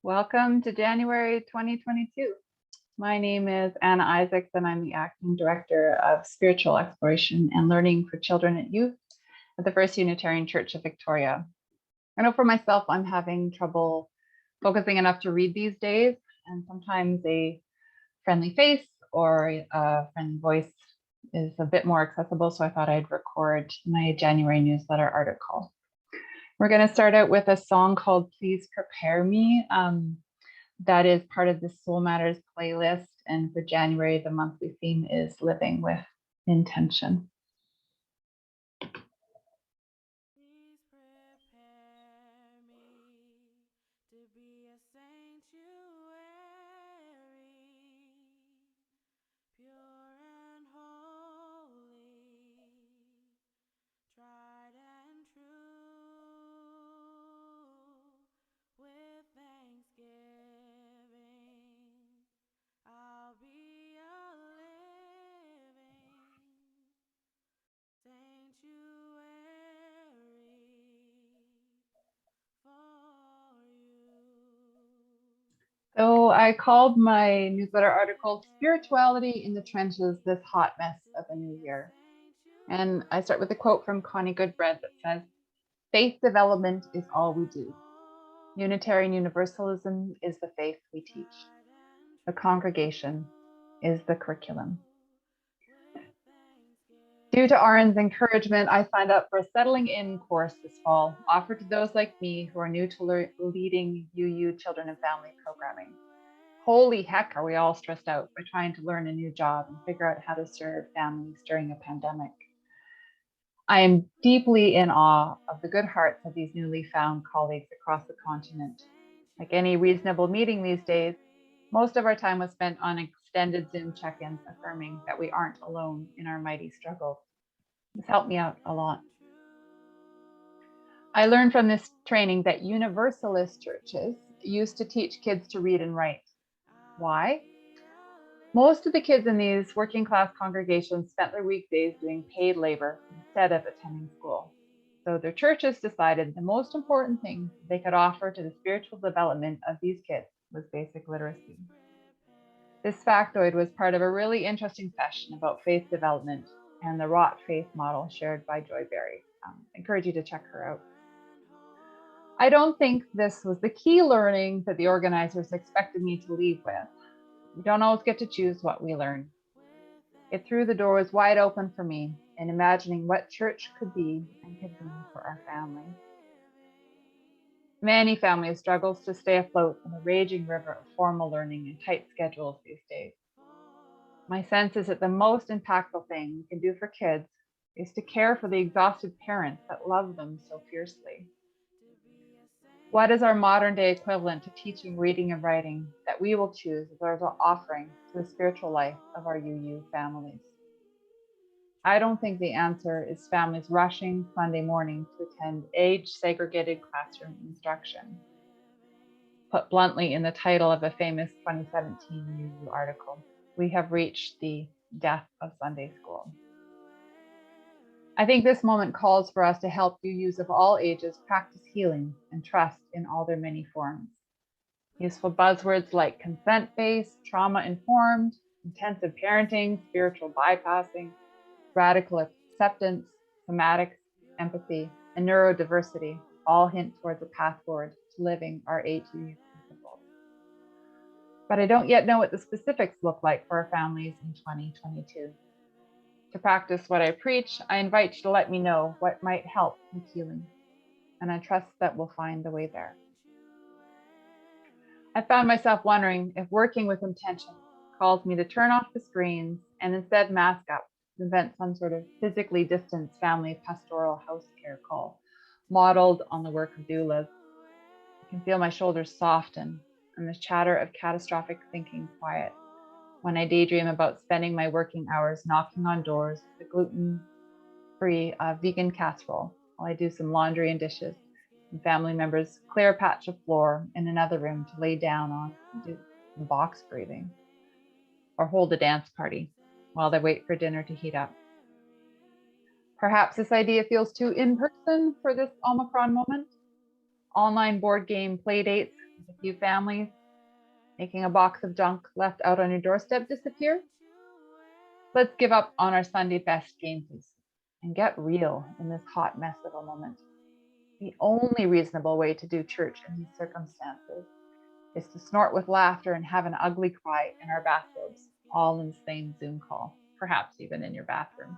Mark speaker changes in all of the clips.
Speaker 1: Welcome to January 2022. My name is Anna Isaacs, and I'm the Acting Director of Spiritual Exploration and Learning for Children and Youth at the First Unitarian Church of Victoria. I know for myself, I'm having trouble focusing enough to read these days, and sometimes a friendly face or a friendly voice is a bit more accessible, so I thought I'd record my January newsletter article. We're going to start out with a song called Please Prepare Me. That is part of the Soul Matters playlist. And for January, the monthly theme is Living with Intention.
Speaker 2: Please prepare me to be a sanctuary, pure and holy, tried and true, with thanksgiving. I'll be a living sanctuary for you.
Speaker 1: So I called my newsletter article Spirituality in the Trenches, This Hot Mess of a New Year. And I start with a quote from Connie Goodbread that says, "Faith development is all we do. Unitarian Universalism is the faith we teach. The congregation is the curriculum." Due to Aaron's encouragement, I signed up for a settling in course this fall, offered to those like me who are new to leading UU children and family programming. Holy heck, are we all stressed out by trying to learn a new job and figure out how to serve families during a pandemic. I am deeply in awe of the good hearts of these newly found colleagues across the continent. Like any reasonable meeting these days, most of our time was spent on extended Zoom check-ins affirming that we aren't alone in our mighty struggles. This helped me out a lot. I learned from this training that Universalist churches used to teach kids to read and write. Why? Most of the kids in these working class congregations spent their weekdays doing paid labor instead of attending school. So their churches decided the most important thing they could offer to the spiritual development of these kids was basic literacy. This factoid was part of a really interesting session about faith development and the wrought faith model shared by Joy Berry. I encourage you to check her out. I don't think this was the key learning that the organizers expected me to leave with. We don't always get to choose what we learn. It threw the doors wide open for me in imagining what church could be and could be for our family. Many families struggle to stay afloat in the raging river of formal learning and tight schedules these days. My sense is that the most impactful thing we can do for kids is to care for the exhausted parents that love them so fiercely. What is our modern day equivalent to teaching reading and writing that we will choose as our offering to the spiritual life of our UU families? I don't think the answer is families rushing Sunday morning to attend age-segregated classroom instruction. Put bluntly in the title of a famous 2017 UU article, we have reached the death of Sunday school. I think this moment calls for us to help UUs of all ages practice healing and trust in all their many forms. Useful buzzwords like consent-based, trauma-informed, intensive parenting, spiritual bypassing, radical acceptance, somatics, empathy, and neurodiversity all hint towards a path forward to living our 8 UU principles. But I don't yet know what the specifics look like for our families in 2022. To practice what I preach, I invite you to let me know what might help with healing, and I trust that we'll find the way there. I found myself wondering if working with intention calls me to turn off the screens and instead mask up to invent some sort of physically distanced family pastoral house care call, modeled on the work of doulas. I can feel my shoulders soften and the chatter of catastrophic thinking quiet when I daydream about spending my working hours knocking on doors with a gluten-free vegan casserole while I do some laundry and dishes, and family members clear a patch of floor in another room to lay down on and do some box breathing, or hold a dance party while they wait for dinner to heat up. Perhaps this idea feels too in-person for this Omicron moment. Online board game play dates A few families making a box of junk left out on your doorstep disappear. Let's give up on our Sunday best games and get real in this hot mess of a moment. The only reasonable way to do church in these circumstances is to snort with laughter and have an ugly cry in our bathrobes, all in the same Zoom call, perhaps even in your bathroom.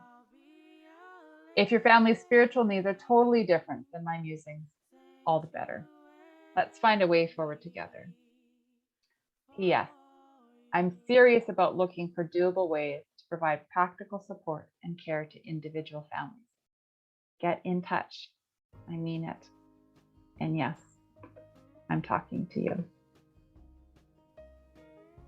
Speaker 1: If your family's spiritual needs are totally different than my musings, all the better. Let's find a way forward together. P.S. I'm serious about looking for doable ways to provide practical support and care to individual families. Get in touch. I mean it. And yes, I'm talking to you.